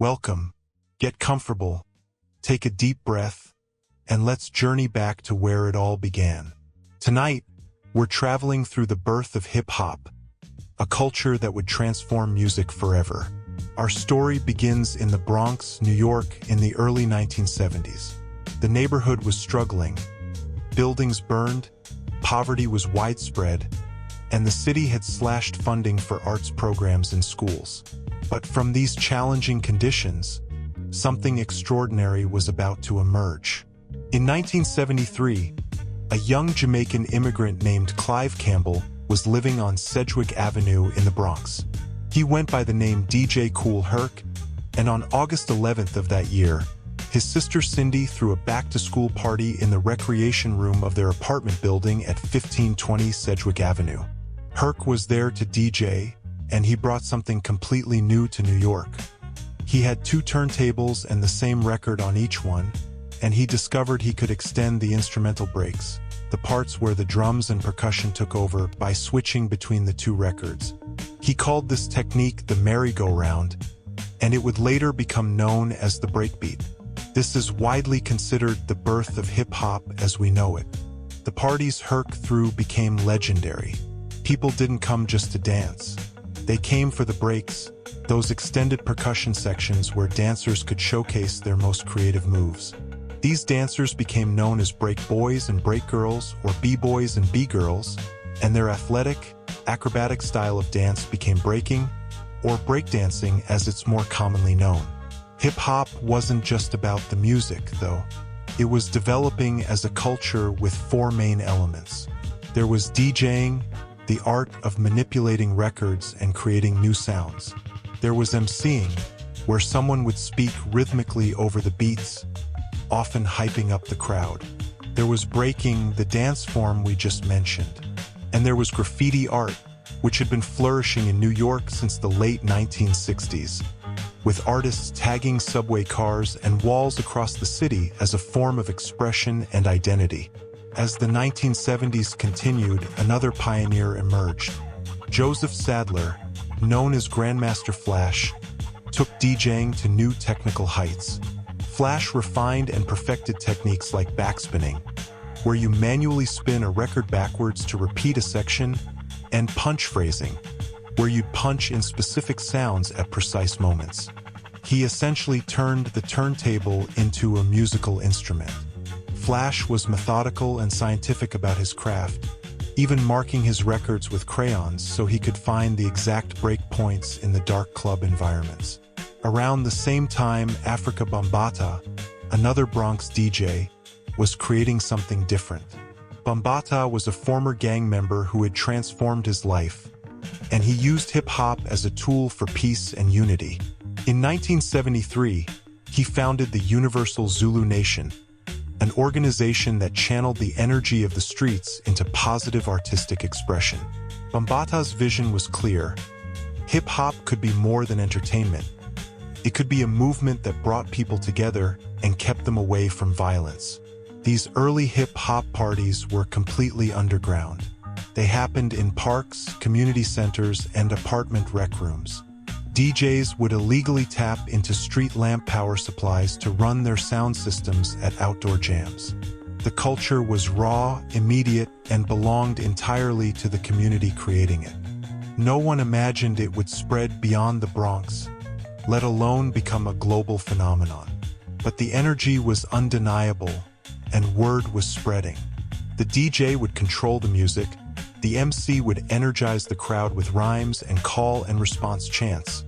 Welcome, get comfortable, take a deep breath, and let's journey back to where it all began. Tonight, we're traveling through the birth of hip-hop, a culture that would transform music forever. Our story begins in the Bronx, New York, in the early 1970s. The neighborhood was struggling, buildings burned, poverty was widespread, and the city had slashed funding for arts programs in schools. But from these challenging conditions, something extraordinary was about to emerge. In 1973, a young Jamaican immigrant named Clive Campbell was living on Sedgwick Avenue in the Bronx. He went by the name DJ Kool Herc, and on August 11th of that year, his sister Cindy threw a back-to-school party in the recreation room of their apartment building at 1520 Sedgwick Avenue. Herc was there to DJ, and he brought something completely new to New York. He had 2 turntables and the same record on each one, and he discovered he could extend the instrumental breaks, the parts where the drums and percussion took over, by switching between the 2 records. He called this technique the merry-go-round, and it would later become known as the breakbeat. This is widely considered the birth of hip-hop as we know it. The parties Herc threw became legendary. People didn't come just to dance. They came for the breaks, those extended percussion sections where dancers could showcase their most creative moves. These dancers became known as break boys and break girls, or b-boys and b-girls, and their athletic, acrobatic style of dance became breaking, or breakdancing as it's more commonly known. Hip-hop wasn't just about the music, though. It was developing as a culture with 4 main elements. There was DJing, the art of manipulating records and creating new sounds. There was MCing, where someone would speak rhythmically over the beats, often hyping up the crowd. There was breaking, the dance form we just mentioned. And there was graffiti art, which had been flourishing in New York since the late 1960s, with artists tagging subway cars and walls across the city as a form of expression and identity. As the 1970s continued, another pioneer emerged. Joseph Sadler, known as Grandmaster Flash, took DJing to new technical heights. Flash refined and perfected techniques like backspinning, where you manually spin a record backwards to repeat a section, and punch phrasing, where you'd punch in specific sounds at precise moments. He essentially turned the turntable into a musical instrument. Flash was methodical and scientific about his craft, even marking his records with crayons so he could find the exact break points in the dark club environments. Around the same time, Africa Bambaataa, another Bronx DJ, was creating something different. Bambaataa was a former gang member who had transformed his life, and he used hip-hop as a tool for peace and unity. In 1973, he founded the Universal Zulu Nation, an organization that channeled the energy of the streets into positive artistic expression. Bambaataa's vision was clear. Hip-hop could be more than entertainment. It could be a movement that brought people together and kept them away from violence. These early hip-hop parties were completely underground. They happened in parks, community centers, and apartment rec rooms. DJs would illegally tap into street lamp power supplies to run their sound systems at outdoor jams. The culture was raw, immediate, and belonged entirely to the community creating it. No one imagined it would spread beyond the Bronx, let alone become a global phenomenon. But the energy was undeniable, and word was spreading. The DJ would control the music, the MC would energize the crowd with rhymes and call and response chants.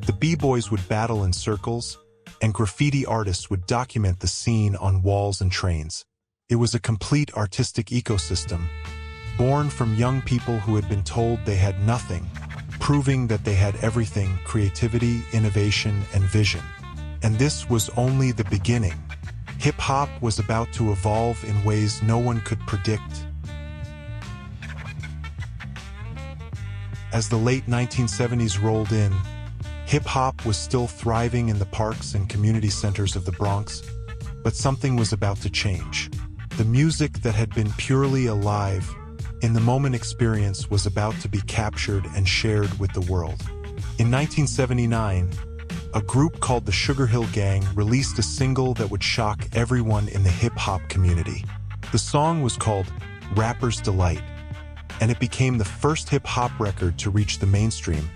The b-boys would battle in circles, and graffiti artists would document the scene on walls and trains. It was a complete artistic ecosystem, born from young people who had been told they had nothing, proving that they had everything: creativity, innovation, and vision. And this was only the beginning. Hip-hop was about to evolve in ways no one could predict. As the late 1970s rolled in, hip-hop was still thriving in the parks and community centers of the Bronx, but something was about to change. The music that had been purely alive, in the moment experience, was about to be captured and shared with the world. In 1979, a group called the Sugar Hill Gang released a single that would shock everyone in the hip-hop community. The song was called Rapper's Delight, and it became the first hip-hop record to reach the mainstream,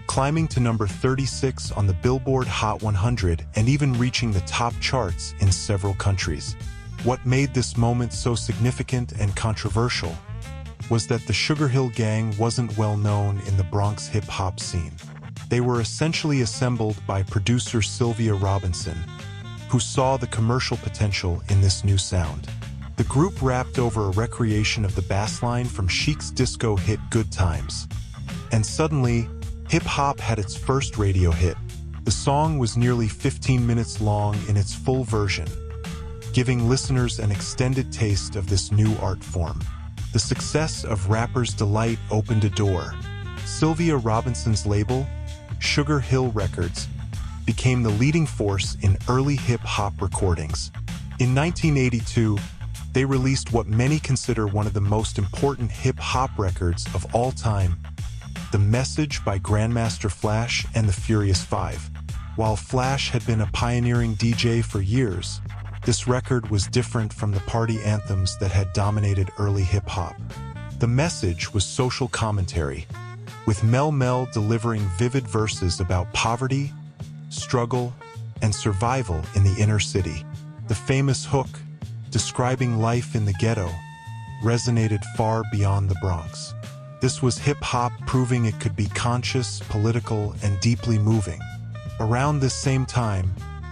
climbing to number 36 on the Billboard Hot 100 and even reaching the top charts in several countries. What made this moment so significant and controversial was that the Sugar Hill Gang wasn't well known in the Bronx hip-hop scene. They were essentially assembled by producer Sylvia Robinson, who saw the commercial potential in this new sound. The group rapped over a recreation of the bass line from Chic's disco hit Good Times. And suddenly, hip-hop had its first radio hit. The song was nearly 15 minutes long in its full version, giving listeners an extended taste of this new art form. The success of Rapper's Delight opened a door. Sylvia Robinson's label, Sugar Hill Records, became the leading force in early hip-hop recordings. In 1982, they released what many consider one of the most important hip-hop records of all time, The Message by Grandmaster Flash and the Furious Five. While Flash had been a pioneering DJ for years, this record was different from the party anthems that had dominated early hip-hop. The Message was social commentary, with Mel Mel delivering vivid verses about poverty, struggle, and survival in the inner city. The famous hook, describing life in the ghetto, resonated far beyond the Bronx. This was hip-hop proving it could be conscious, political, and deeply moving. Around this same time,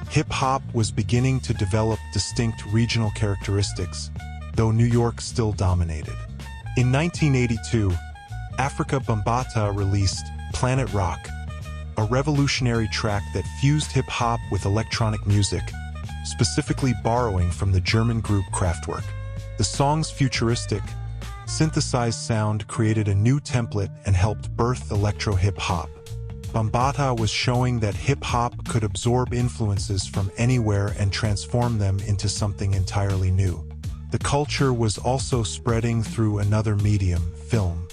hip-hop was beginning to develop distinct regional characteristics, though New York still dominated. In 1982, Africa Bambaataa released Planet Rock, a revolutionary track that fused hip-hop with electronic music, specifically borrowing from the German group Kraftwerk. The song's futuristic, synthesized sound created a new template and helped birth electro-hip-hop. Bambaataa was showing that hip-hop could absorb influences from anywhere and transform them into something entirely new. The culture was also spreading through another medium, film.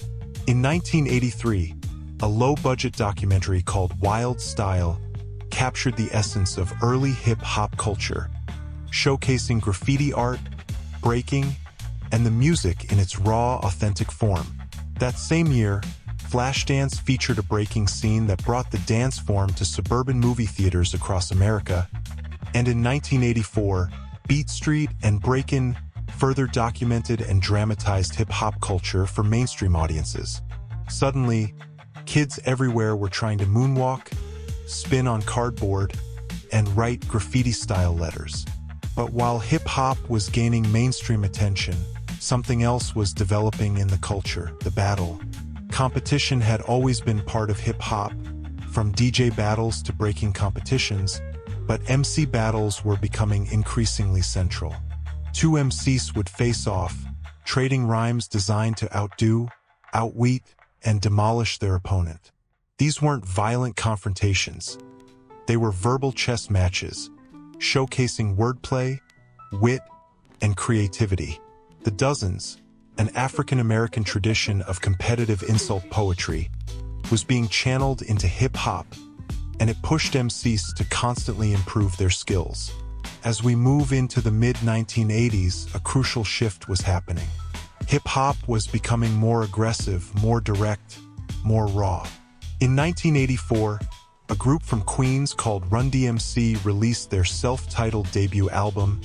In 1983, a low-budget documentary called Wild Style captured the essence of early hip-hop culture, showcasing graffiti art, breaking, and the music in its raw, authentic form. That same year, Flashdance featured a breaking scene that brought the dance form to suburban movie theaters across America, and in 1984, Beat Street and Breakin' further documented and dramatized hip-hop culture for mainstream audiences. Suddenly, kids everywhere were trying to moonwalk, spin on cardboard, and write graffiti-style letters. But while hip-hop was gaining mainstream attention, something else was developing in the culture, the battle. Competition had always been part of hip-hop, from DJ battles to breaking competitions, but MC battles were becoming increasingly central. Two MCs would face off, trading rhymes designed to outdo, outwit, and demolish their opponent. These weren't violent confrontations. They were verbal chess matches, showcasing wordplay, wit, and creativity. The Dozens, an African-American tradition of competitive insult poetry, was being channeled into hip-hop, and it pushed MCs to constantly improve their skills. As we move into the mid-1980s, a crucial shift was happening. Hip-hop was becoming more aggressive, more direct, more raw. In 1984, a group from Queens called Run DMC released their self-titled debut album,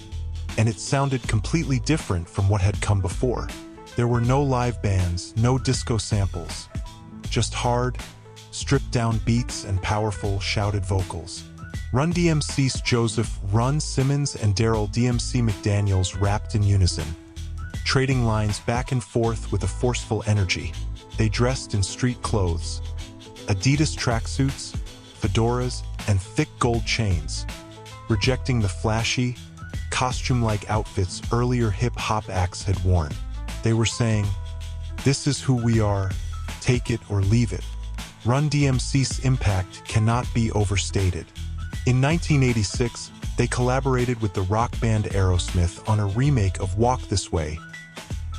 and it sounded completely different from what had come before. There were no live bands, no disco samples, just hard, stripped-down beats and powerful, shouted vocals. Run DMC's Joseph "Run" Simmons and Daryl DMC McDaniels rapped in unison, trading lines back and forth with a forceful energy. They dressed in street clothes, Adidas tracksuits, fedoras, and thick gold chains, rejecting the flashy, costume-like outfits earlier hip-hop acts had worn. They were saying, "This is who we are, take it or leave it." Run DMC's impact cannot be overstated. In 1986, they collaborated with the rock band Aerosmith on a remake of Walk This Way,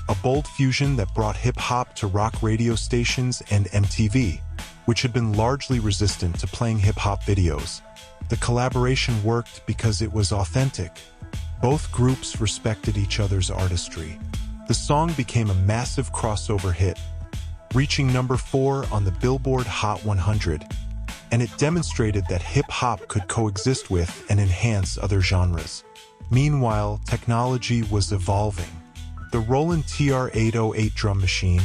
a bold fusion that brought hip-hop to rock radio stations and MTV, which had been largely resistant to playing hip-hop videos. The collaboration worked because it was authentic. Both groups respected each other's artistry. The song became a massive crossover hit, reaching number 4 on the Billboard Hot 100, and it demonstrated that hip-hop could coexist with and enhance other genres. Meanwhile, technology was evolving. The Roland TR-808 drum machine,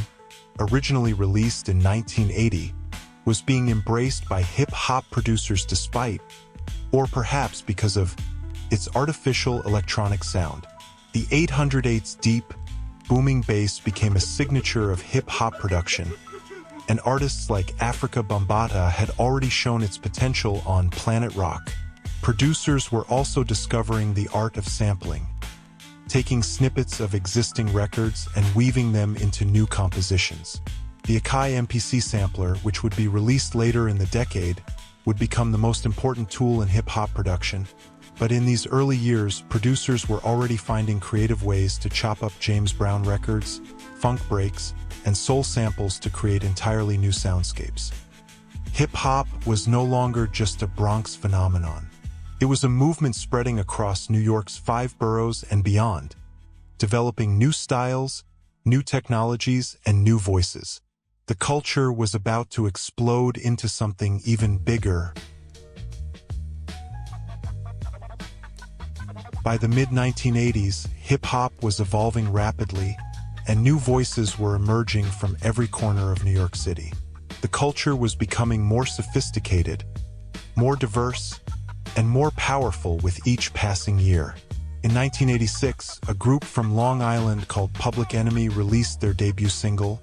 originally released in 1980, was being embraced by hip-hop producers despite, or perhaps because of, its artificial electronic sound. The 808's deep, booming bass became a signature of hip-hop production, and artists like Africa Bambaataa had already shown its potential on Planet Rock. Producers were also discovering the art of sampling, taking snippets of existing records and weaving them into new compositions. The Akai MPC sampler, which would be released later in the decade, would become the most important tool in hip-hop production. But in these early years, producers were already finding creative ways to chop up James Brown records, funk breaks, and soul samples to create entirely new soundscapes. Hip-hop was no longer just a Bronx phenomenon. It was a movement spreading across New York's 5 boroughs and beyond, developing new styles, new technologies, and new voices. The culture was about to explode into something even bigger. By the mid-1980s, hip-hop was evolving rapidly, and new voices were emerging from every corner of New York City. The culture was becoming more sophisticated, more diverse, and more powerful with each passing year. In 1986, a group from Long Island called Public Enemy released their debut single,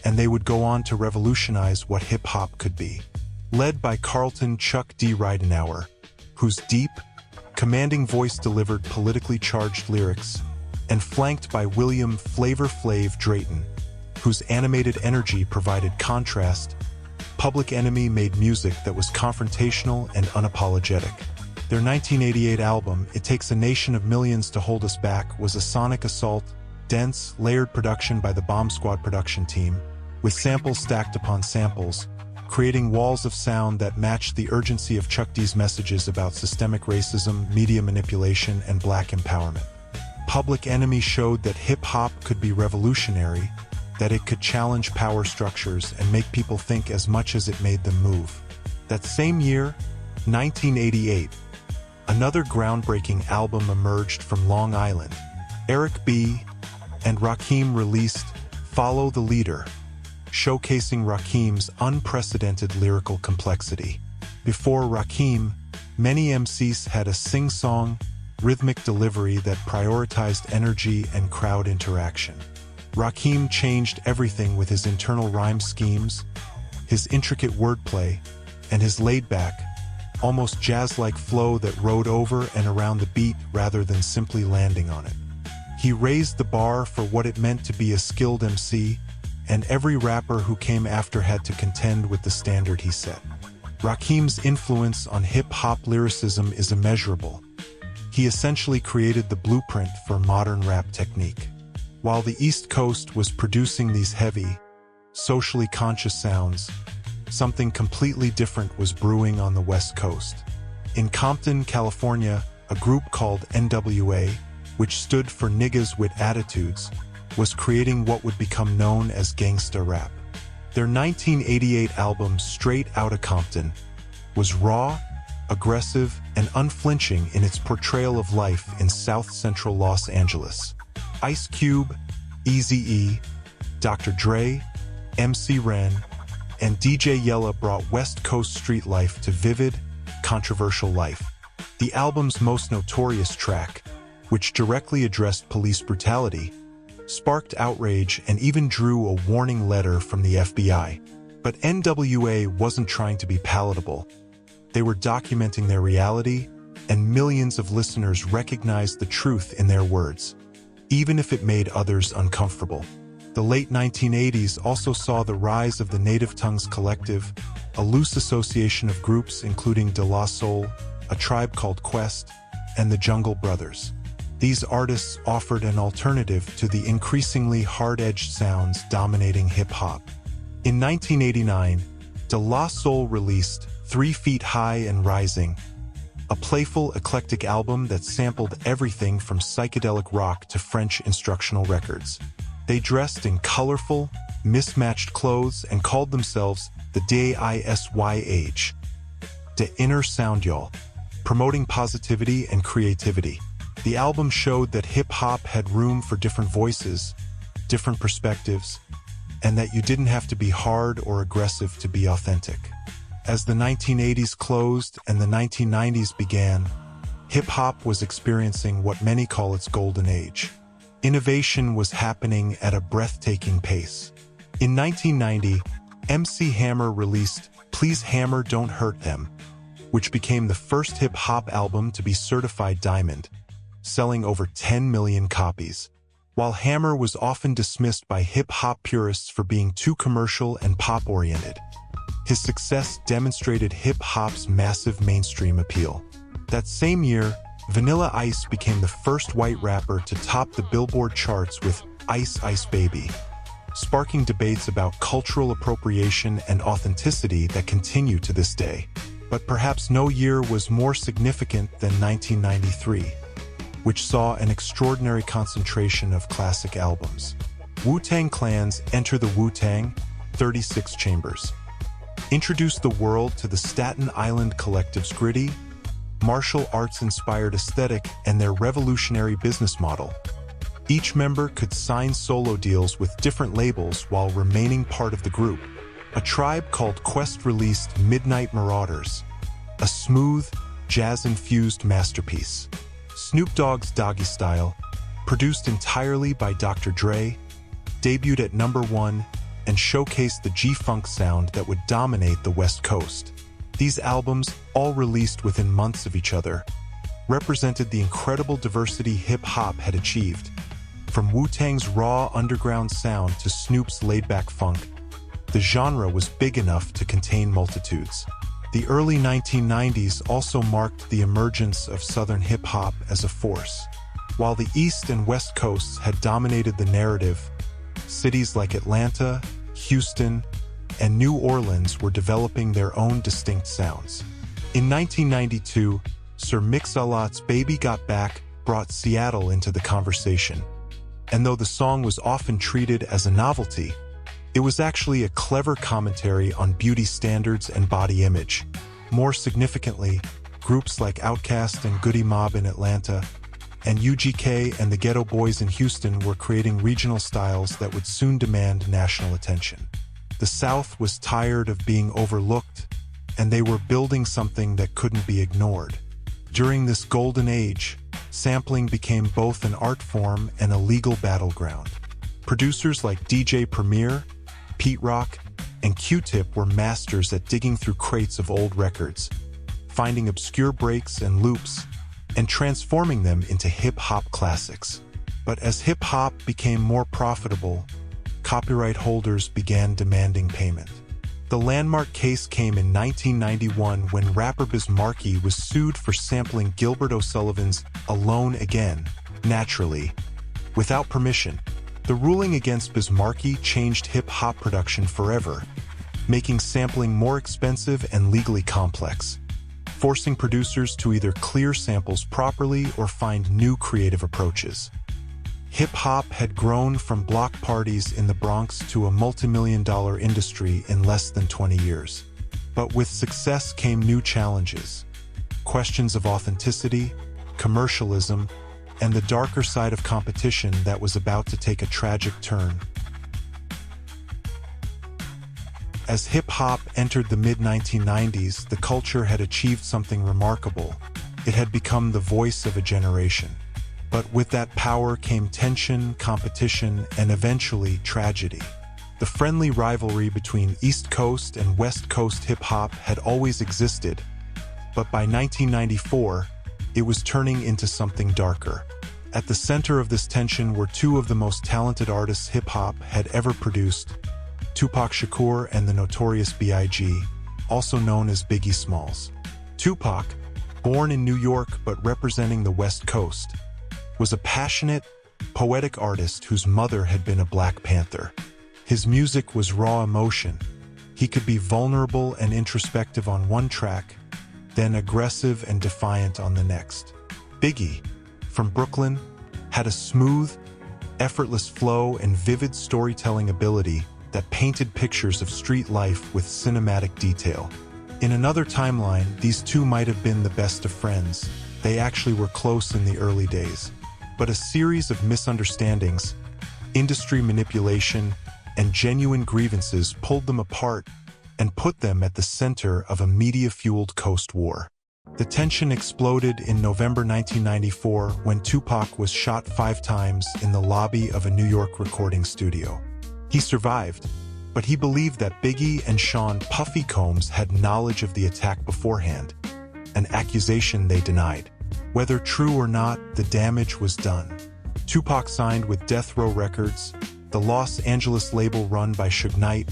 and they would go on to revolutionize what hip-hop could be. Led by Carlton Chuck D. Ridenhour, whose deep, commanding voice delivered politically charged lyrics, and flanked by William Flavor Flav Drayton, whose animated energy provided contrast, Public Enemy made music that was confrontational and unapologetic. Their 1988 album, It Takes a Nation of Millions to Hold Us Back, was a sonic assault, dense, layered production by the Bomb Squad production team, with samples stacked upon samples, creating walls of sound that matched the urgency of Chuck D's messages about systemic racism, media manipulation, and black empowerment. Public Enemy showed that hip-hop could be revolutionary, that it could challenge power structures and make people think as much as it made them move. That same year, 1988, another groundbreaking album emerged from Long Island. Eric B. and Rakim released Follow the Leader, showcasing Rakim's unprecedented lyrical complexity. Before Rakim, many MCs had a sing-song, rhythmic delivery that prioritized energy and crowd interaction. Rakim changed everything with his internal rhyme schemes, his intricate wordplay, and his laid-back, almost jazz-like flow that rode over and around the beat rather than simply landing on it. He raised the bar for what it meant to be a skilled MC, and every rapper who came after had to contend with the standard he set. Rakim's influence on hip-hop lyricism is immeasurable. He essentially created the blueprint for modern rap technique. While the East Coast was producing these heavy, socially conscious sounds, something completely different was brewing on the West Coast. In Compton, California, a group called NWA, which stood for Niggas with Attitudes, was creating what would become known as gangsta rap. Their 1988 album Straight Outta Compton was raw, aggressive, and unflinching in its portrayal of life in South Central Los Angeles. Ice Cube, Eazy-E, Dr. Dre, MC Ren, and DJ Yella brought West Coast street life to vivid, controversial life. The album's most notorious track, which directly addressed police brutality, sparked outrage and even drew a warning letter from the FBI. But NWA wasn't trying to be palatable. They were documenting their reality, and millions of listeners recognized the truth in their words, even if it made others uncomfortable. The late 1980s also saw the rise of the Native Tongues Collective, a loose association of groups including De La Soul, A Tribe Called Quest, and the Jungle Brothers. These artists offered an alternative to the increasingly hard-edged sounds dominating hip-hop. In 1989, De La Soul released 3 Feet High and Rising, a playful, eclectic album that sampled everything from psychedelic rock to French instructional records. They dressed in colorful, mismatched clothes and called themselves the DISYH, De Inner Sound Y'all, promoting positivity and creativity. The album showed that hip-hop had room for different voices, different perspectives, and that you didn't have to be hard or aggressive to be authentic. As the 1980s closed and the 1990s began, hip-hop was experiencing what many call its golden age. Innovation was happening at a breathtaking pace. In 1990, MC Hammer released Please Hammer Don't Hurt Them, which became the first hip-hop album to be certified diamond, selling over 10 million copies. While Hammer was often dismissed by hip-hop purists for being too commercial and pop-oriented, his success demonstrated hip-hop's massive mainstream appeal. That same year, Vanilla Ice became the first white rapper to top the Billboard charts with Ice Ice Baby, sparking debates about cultural appropriation and authenticity that continue to this day. But perhaps no year was more significant than 1993, which saw an extraordinary concentration of classic albums. Wu-Tang Clan's Enter the Wu-Tang, 36 Chambers, introduced the world to the Staten Island Collective's gritty, martial arts-inspired aesthetic and their revolutionary business model. Each member could sign solo deals with different labels while remaining part of the group. A Tribe Called Quest released Midnight Marauders, a smooth, jazz-infused masterpiece. Snoop Dogg's Doggy Style, produced entirely by Dr. Dre, debuted at #1 and showcased the G-Funk sound that would dominate the West Coast. These albums, all released within months of each other, represented the incredible diversity hip-hop had achieved. From Wu-Tang's raw underground sound to Snoop's laid-back funk, the genre was big enough to contain multitudes. The early 1990s also marked the emergence of Southern hip-hop as a force. While the East and West Coasts had dominated the narrative, cities like Atlanta, Houston, and New Orleans were developing their own distinct sounds. In 1992, Sir Mix-a-Lot's Baby Got Back brought Seattle into the conversation. And though the song was often treated as a novelty, it was actually a clever commentary on beauty standards and body image. More significantly, groups like Outkast and Goody Mob in Atlanta, and UGK and the Ghetto Boys in Houston were creating regional styles that would soon demand national attention. The South was tired of being overlooked, and they were building something that couldn't be ignored. During this golden age, sampling became both an art form and a legal battleground. Producers like DJ Premier, Pete Rock, and Q-Tip were masters at digging through crates of old records, finding obscure breaks and loops, and transforming them into hip-hop classics. But as hip-hop became more profitable, copyright holders began demanding payment. The landmark case came in 1991 when rapper Biz Markie was sued for sampling Gilbert O'Sullivan's Alone Again, naturally, without permission. The ruling against Biz Markie changed hip-hop production forever, making sampling more expensive and legally complex, forcing producers to either clear samples properly or find new creative approaches. Hip-hop had grown from block parties in the Bronx to a multi-million-dollar industry in less than 20 years. But with success came new challenges. Questions of authenticity, commercialism, and the darker side of competition that was about to take a tragic turn. As hip-hop entered the mid-1990s, the culture had achieved something remarkable. It had become the voice of a generation. But with that power came tension, competition, and eventually tragedy. The friendly rivalry between East Coast and West Coast hip-hop had always existed, but by 1994, it was turning into something darker. At the center of this tension were two of the most talented artists hip-hop had ever produced, Tupac Shakur and the Notorious B.I.G., also known as Biggie Smalls. Tupac, born in New York but representing the West Coast, was a passionate, poetic artist whose mother had been a Black Panther. His music was raw emotion. He could be vulnerable and introspective on one track, then aggressive and defiant on the next. Biggie, from Brooklyn, had a smooth, effortless flow and vivid storytelling ability that painted pictures of street life with cinematic detail. In another timeline, these two might have been the best of friends. They actually were close in the early days. But a series of misunderstandings, industry manipulation, and genuine grievances pulled them apart and put them at the center of a media-fueled Coast War. The tension exploded in November 1994 when Tupac was shot 5 times in the lobby of a New York recording studio. He survived, but he believed that Biggie and Sean "Puffy" Combs had knowledge of the attack beforehand, an accusation they denied. Whether true or not, the damage was done. Tupac signed with Death Row Records, the Los Angeles label run by Suge Knight,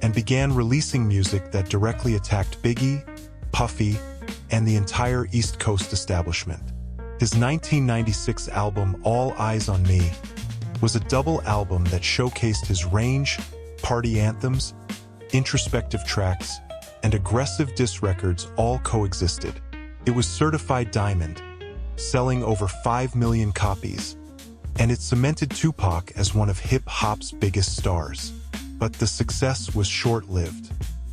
and began releasing music that directly attacked Biggie, Puffy, and the entire East Coast establishment. His 1996 album All Eyes on Me was a double album that showcased his range, party anthems, introspective tracks, and aggressive diss records all coexisted. It was certified diamond, selling over 5 million copies, and it cemented Tupac as one of hip-hop's biggest stars. But the success was short-lived.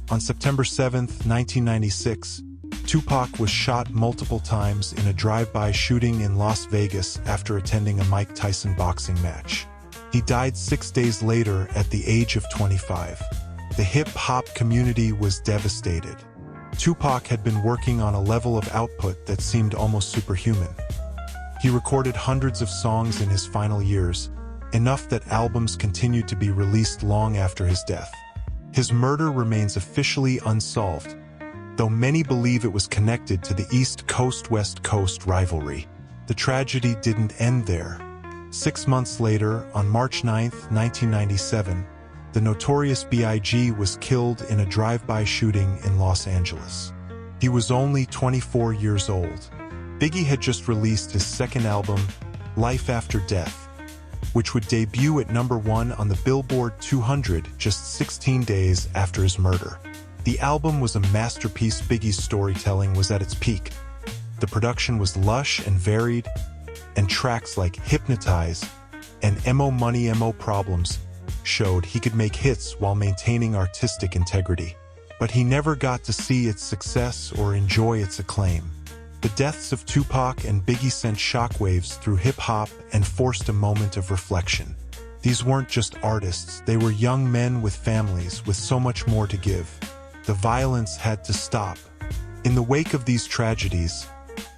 On September 7, 1996, Tupac was shot multiple times in a drive-by shooting in Las Vegas after attending a Mike Tyson boxing match. He died 6 days later at the age of 25. The hip-hop community was devastated. Tupac had been working on a level of output that seemed almost superhuman. He recorded hundreds of songs in his final years, enough that albums continued to be released long after his death. His murder remains officially unsolved, though many believe it was connected to the East Coast-West Coast rivalry. The tragedy didn't end there. 6 months later, on March 9, 1997, the notorious B.I.G. was killed in a drive-by shooting in Los Angeles. He was only 24 years old. Biggie had just released his second album, Life After Death, which would debut at #1 on the Billboard 200 just 16 days after his murder. The album was a masterpiece. Biggie's storytelling was at its peak. The production was lush and varied, and tracks like Hypnotize and Mo Money Mo Problems showed he could make hits while maintaining artistic integrity. But he never got to see its success or enjoy its acclaim. The deaths of Tupac and Biggie sent shockwaves through hip-hop and forced a moment of reflection. These weren't just artists, they were young men with families with so much more to give. The violence had to stop. In the wake of these tragedies,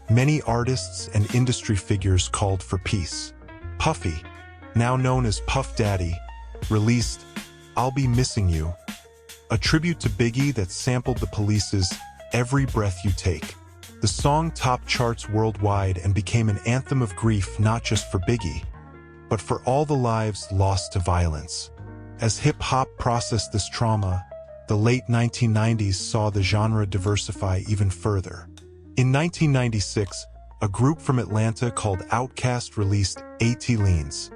many artists and industry figures called for peace. Puffy, now known as Puff Daddy, released I'll Be Missing You, a tribute to Biggie that sampled the Police's Every Breath You Take. The song topped charts worldwide and became an anthem of grief not just for Biggie, but for all the lives lost to violence. As hip-hop processed this trauma, the late 1990s saw the genre diversify even further. In 1996, a group from Atlanta called Outkast released A.T. Leans,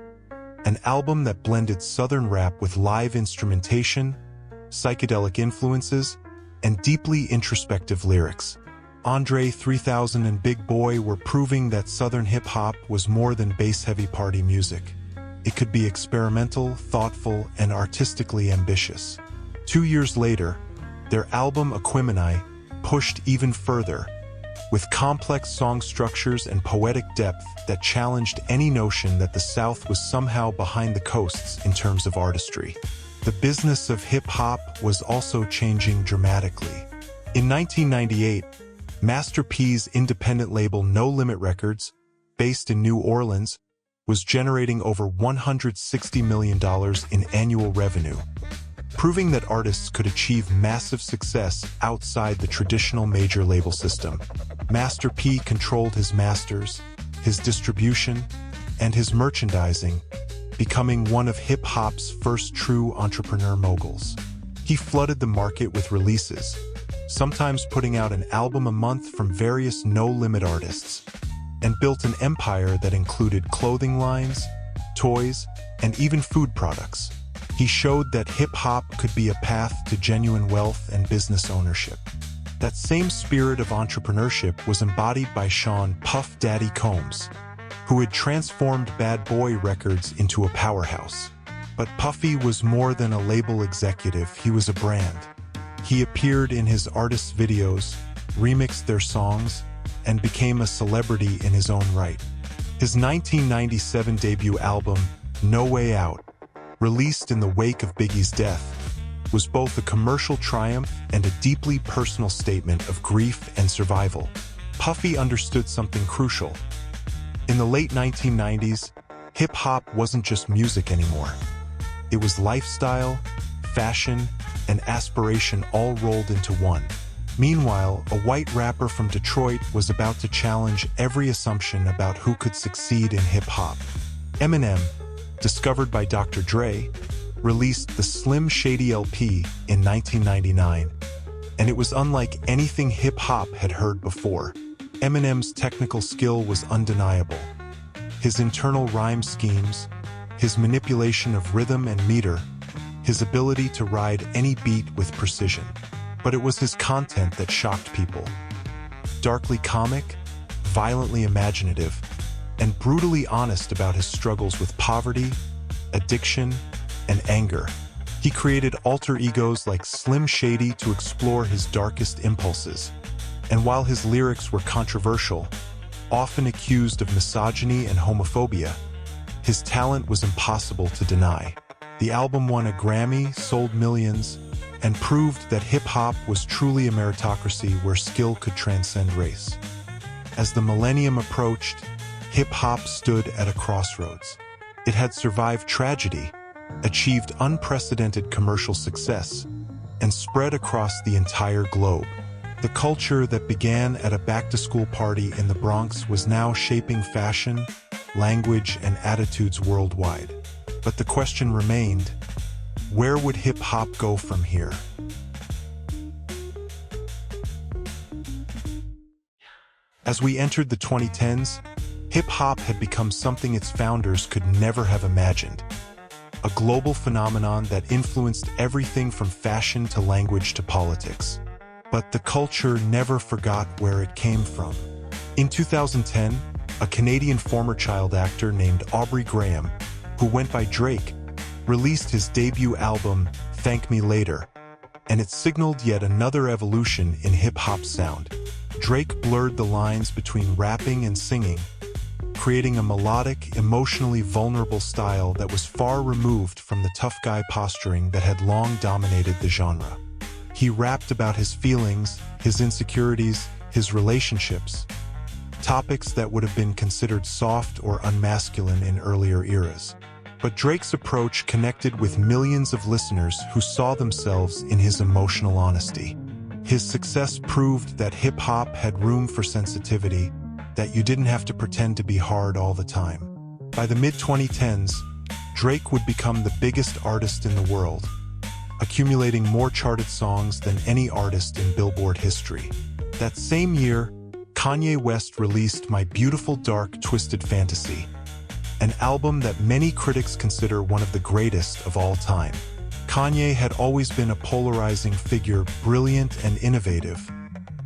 an album that blended Southern rap with live instrumentation, psychedelic influences, and deeply introspective lyrics. Andre 3000 and Big Boy were proving that Southern hip-hop was more than bass-heavy party music. It could be experimental, thoughtful, and artistically ambitious. 2 years later, their album Aquemini pushed even further, with complex song structures and poetic depth that challenged any notion that the South was somehow behind the coasts in terms of artistry. The business of hip-hop was also changing dramatically. In 1998, Master P's independent label No Limit Records, based in New Orleans, was generating over $160 million in annual revenue, proving that artists could achieve massive success outside the traditional major label system. Master P controlled his masters, his distribution, and his merchandising, becoming one of hip-hop's first true entrepreneur moguls. He flooded the market with releases, sometimes putting out an album a month from various no-limit artists, and built an empire that included clothing lines, toys, and even food products. He showed that hip-hop could be a path to genuine wealth and business ownership. That same spirit of entrepreneurship was embodied by Sean Puff Daddy Combs, who had transformed Bad Boy Records into a powerhouse. But Puffy was more than a label executive, he was a brand. He appeared in his artists' videos, remixed their songs, and became a celebrity in his own right. His 1997 debut album, No Way Out, released in the wake of Biggie's death, was both a commercial triumph and a deeply personal statement of grief and survival. Puffy understood something crucial. In the late 1990s, hip-hop wasn't just music anymore. It was lifestyle, fashion, and aspiration all rolled into one. Meanwhile, a white rapper from Detroit was about to challenge every assumption about who could succeed in hip-hop. Eminem, discovered by Dr. Dre, released the Slim Shady LP in 1999, and it was unlike anything hip-hop had heard before. Eminem's technical skill was undeniable. His internal rhyme schemes, his manipulation of rhythm and meter, his ability to ride any beat with precision. But it was his content that shocked people. Darkly comic, violently imaginative, and brutally honest about his struggles with poverty, addiction, and anger. He created alter egos like Slim Shady to explore his darkest impulses. And while his lyrics were controversial, often accused of misogyny and homophobia, his talent was impossible to deny. The album won a Grammy, sold millions, and proved that hip-hop was truly a meritocracy where skill could transcend race. As the millennium approached, hip-hop stood at a crossroads. It had survived tragedy, achieved unprecedented commercial success, and spread across the entire globe. The culture that began at a back-to-school party in the Bronx was now shaping fashion, language, and attitudes worldwide. But the question remained, where would hip-hop go from here? As we entered the 2010s, hip-hop had become something its founders could never have imagined. A global phenomenon that influenced everything from fashion to language to politics. But the culture never forgot where it came from. In 2010, a Canadian former child actor named Aubrey Graham, who went by Drake, released his debut album, Thank Me Later, and it signaled yet another evolution in hip-hop sound. Drake blurred the lines between rapping and singing, creating a melodic, emotionally vulnerable style that was far removed from the tough guy posturing that had long dominated the genre. He rapped about his feelings, his insecurities, his relationships, topics that would have been considered soft or unmasculine in earlier eras. But Drake's approach connected with millions of listeners who saw themselves in his emotional honesty. His success proved that hip-hop had room for sensitivity, that you didn't have to pretend to be hard all the time. By the mid-2010s, Drake would become the biggest artist in the world, accumulating more charted songs than any artist in Billboard history. That same year, Kanye West released My Beautiful Dark Twisted Fantasy, an album that many critics consider one of the greatest of all time. Kanye had always been a polarizing figure, brilliant and innovative,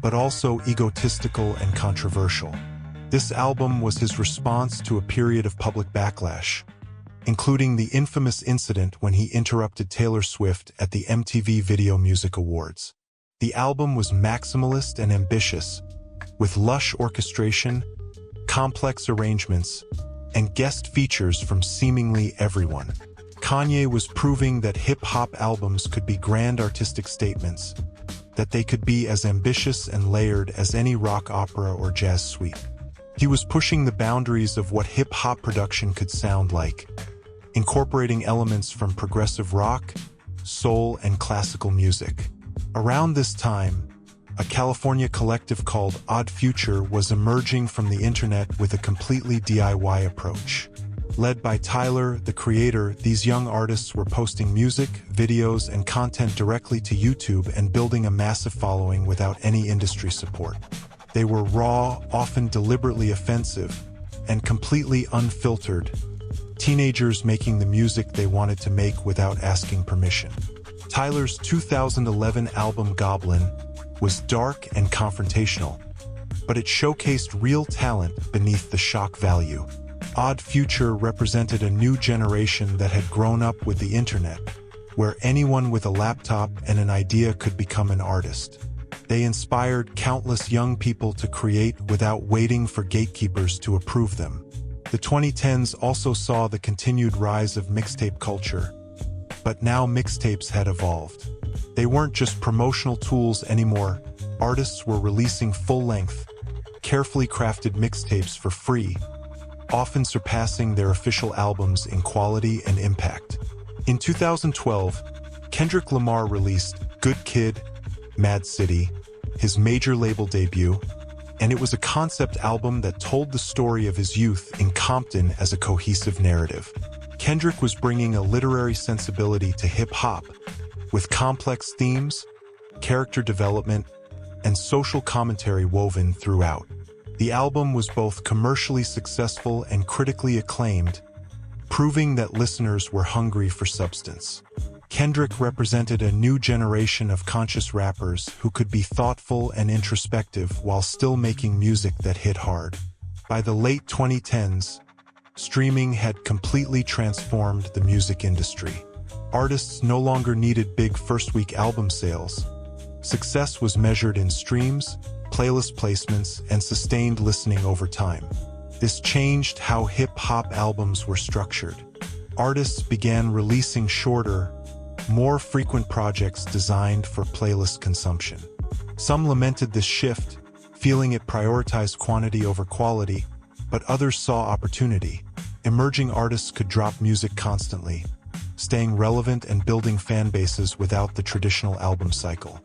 but also egotistical and controversial. This album was his response to a period of public backlash, including the infamous incident when he interrupted Taylor Swift at the MTV Video Music Awards. The album was maximalist and ambitious, with lush orchestration, complex arrangements, and guest features from seemingly everyone. Kanye was proving that hip-hop albums could be grand artistic statements, that they could be as ambitious and layered as any rock opera or jazz suite. He was pushing the boundaries of what hip-hop production could sound like, incorporating elements from progressive rock, soul, and classical music. Around this time, a California collective called Odd Future was emerging from the internet with a completely DIY approach. Led by Tyler, the creator, these young artists were posting music, videos, and content directly to YouTube and building a massive following without any industry support. They were raw, often deliberately offensive, and completely unfiltered, teenagers making the music they wanted to make without asking permission. Tyler's 2011 album Goblin, was dark and confrontational, but it showcased real talent beneath the shock value. Odd Future represented a new generation that had grown up with the internet, where anyone with a laptop and an idea could become an artist. They inspired countless young people to create without waiting for gatekeepers to approve them. The 2010s also saw the continued rise of mixtape culture, but now mixtapes had evolved. They weren't just promotional tools anymore. Artists were releasing full-length, carefully crafted mixtapes for free, often surpassing their official albums in quality and impact. In 2012, Kendrick Lamar released Good Kid, Mad City, his major label debut, and it was a concept album that told the story of his youth in Compton as a cohesive narrative. Kendrick was bringing a literary sensibility to hip-hop, with complex themes, character development, and social commentary woven throughout. The album was both commercially successful and critically acclaimed, proving that listeners were hungry for substance. Kendrick represented a new generation of conscious rappers who could be thoughtful and introspective while still making music that hit hard. By the late 2010s, streaming had completely transformed the music industry. Artists no longer needed big first-week album sales. Success was measured in streams, playlist placements, and sustained listening over time. This changed how hip-hop albums were structured. Artists began releasing shorter, more frequent projects designed for playlist consumption. Some lamented this shift, feeling it prioritized quantity over quality, but others saw opportunity. Emerging artists could drop music constantly, staying relevant and building fan bases without the traditional album cycle.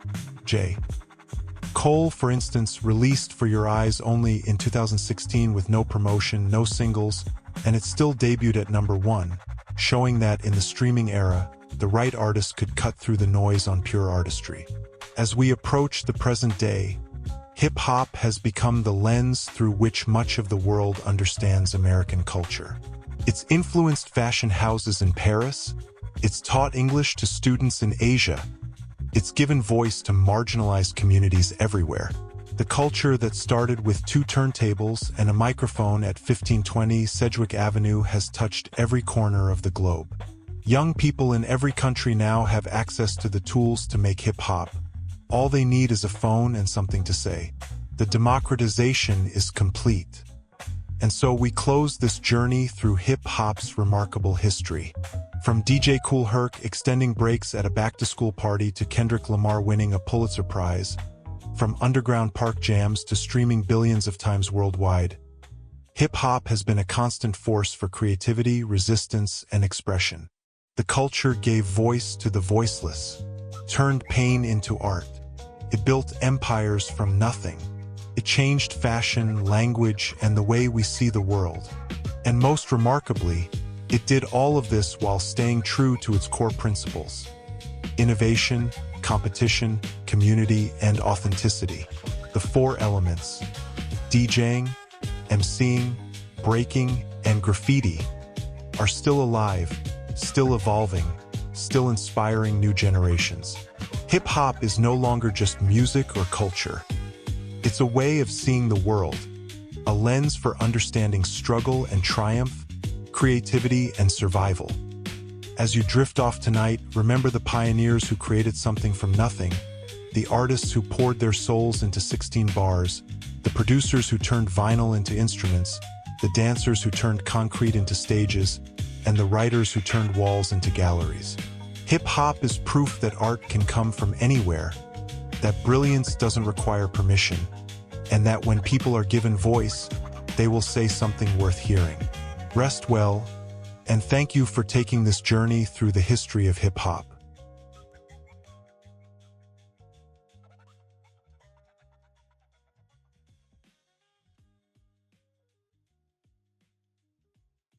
J. Cole, for instance, released For Your Eyes only in 2016 with no promotion, no singles, and it still debuted at #1, showing that in the streaming era, the right artist could cut through the noise on pure artistry. As we approach the present day, hip-hop has become the lens through which much of the world understands American culture. It's influenced fashion houses in Paris, it's taught English to students in Asia, it's given voice to marginalized communities everywhere. The culture that started with 2 turntables and a microphone at 1520 Sedgwick Avenue has touched every corner of the globe. Young people in every country now have access to the tools to make hip-hop. All they need is a phone and something to say. The democratization is complete. And so we close this journey through hip-hop's remarkable history. From DJ Kool Herc extending breaks at a back-to-school party to Kendrick Lamar winning a Pulitzer Prize, from underground park jams to streaming billions of times worldwide, hip-hop has been a constant force for creativity, resistance, and expression. The culture gave voice to the voiceless, turned pain into art. It built empires from nothing. It changed fashion, language, and the way we see the world. And most remarkably, it did all of this while staying true to its core principles: innovation, competition, community, and authenticity. The 4 elements: DJing, MCing, breaking, and graffiti are still alive, still evolving, still inspiring new generations. Hip-hop is no longer just music or culture. It's a way of seeing the world, a lens for understanding struggle and triumph, creativity and survival. As you drift off tonight, remember the pioneers who created something from nothing, the artists who poured their souls into 16 bars, the producers who turned vinyl into instruments, the dancers who turned concrete into stages, and the writers who turned walls into galleries. Hip-hop is proof that art can come from anywhere, that brilliance doesn't require permission, and that when people are given voice, they will say something worth hearing. Rest well, and thank you for taking this journey through the history of hip-hop.